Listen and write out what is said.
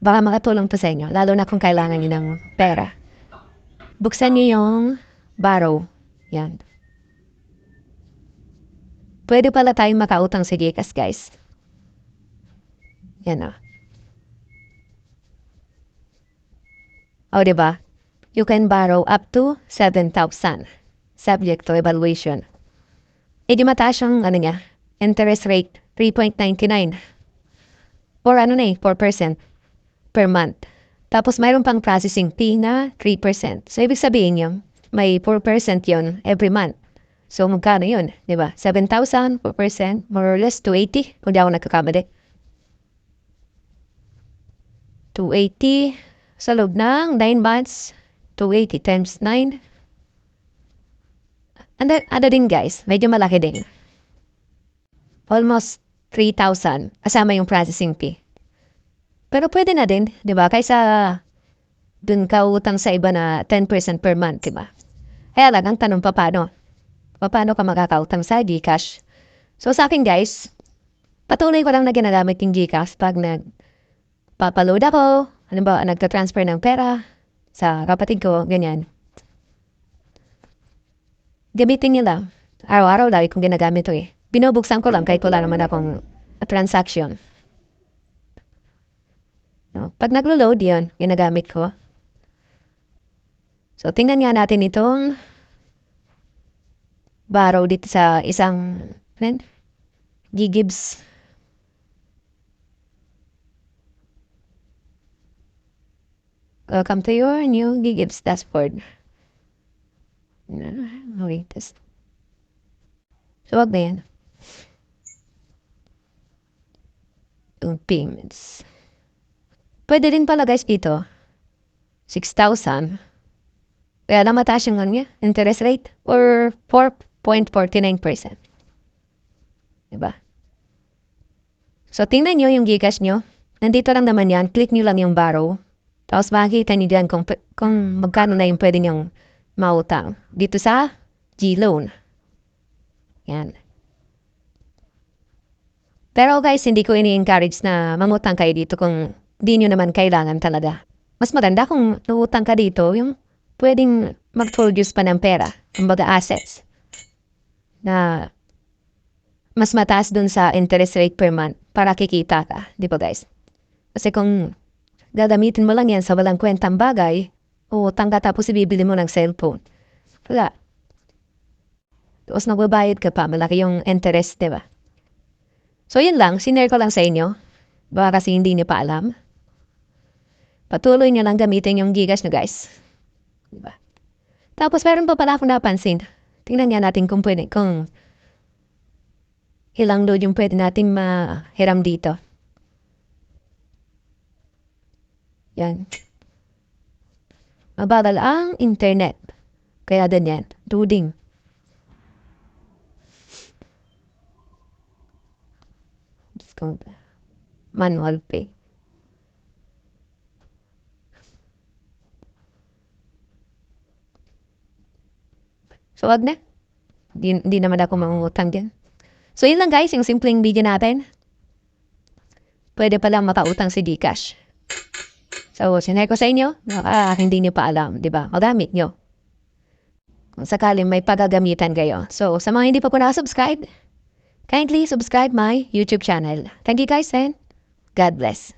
Baka makatulong to sa inyo, lalo na kung kailangan niyo ng pera. Buksan niyo yung Borrow. Yan. Pwede pala tayong makautang sa GCash, guys. Yan o. O, diba? You can borrow up to 7,000. Subject to evaluation. E di mataas yung, niya, interest rate, 3.99. Or 4% per month. Tapos mayroon pang processing fee na 3%. So, ibig sabihin yun, may 4% yun every month. So, magkano yun? Diba? 7,000, 4%, more or less 280, kung di ako nagkakamali. 280 sa loob ng 9 months, 280 times 9. Ano din guys, medyo malaki din. Almost 3,000 kasama yung processing fee. Pero pwede na din, di ba? Kaysa dun ka utang sa iba na 10% per month, di ba? Kaya lang, ang tanong paano? Paano ka makakautang sa GCash? So sa akin guys, patuloy ko lang na ginagamit yung GCash pag nagpapaload ako, halimbawa nagtatransfer ng pera sa kapatid ko, ganyan. Gamitin nila. Araw-araw lagi kong ginagamit to eh. Binubuksan ko lang kahit wala naman akong transaction. No? Pag naglo-load yun, ginagamit ko. So, tingnan nga natin itong Borrow dito sa isang Gigibs. Welcome to your new Gigibs dashboard. Latest. So, wag na yan. Yung payments. Pwede din pala guys dito. 6,000. Kaya lang mataas yung interest rate or 4.49%. Diba? So, tingnan nyo yung GCash nyo. Nandito lang naman yan. Click nyo lang yung Borrow. Tapos makikita nyo dyan kung magkano na yung pwede nyong mautang. Dito sa G-Loan. Yan. Pero guys, hindi ko ini-encourage na mangutang kayo dito kung di nyo naman kailangan talaga. Mas maganda kung nautang ka dito, yung pwedeng mag-produce pa ng pera, kumbaga assets, na mas mataas dun sa interest rate per month para kikita ka. Di ba guys? Kasi kung gagamitin mo lang yan sa walang kwentang bagay, utang ka tapos ibibili mo ng cellphone. Wala. Tapos nagbabayad ka pa, malaki yung interest, di ba? So yun lang, sinare ko lang sa inyo. Baka kasi hindi niyo pa alam. Patuloy niyo lang gamitin yung GCash nyo guys. Diba? Tapos meron pa pala akong napansin. Tingnan nga natin kung pwede, kung ilang load yung pwede natin mahiram dito. Yan. Mabagal ang internet. Kaya din yan. Loading. Discount. Manual pay. So, wag na. Di naman ako mangungutang dyan. So, yun lang guys, yung simpleng video natin. Pwede palang makautang si GCash. So, sinare ko sa inyo, baka hindi nyo pa alam, di ba? Magamit nyo. Kung sakaling may pagagamitan kayo. So, sa mga hindi pa po nakasubscribe, kindly subscribe my YouTube channel. Thank you guys and God bless.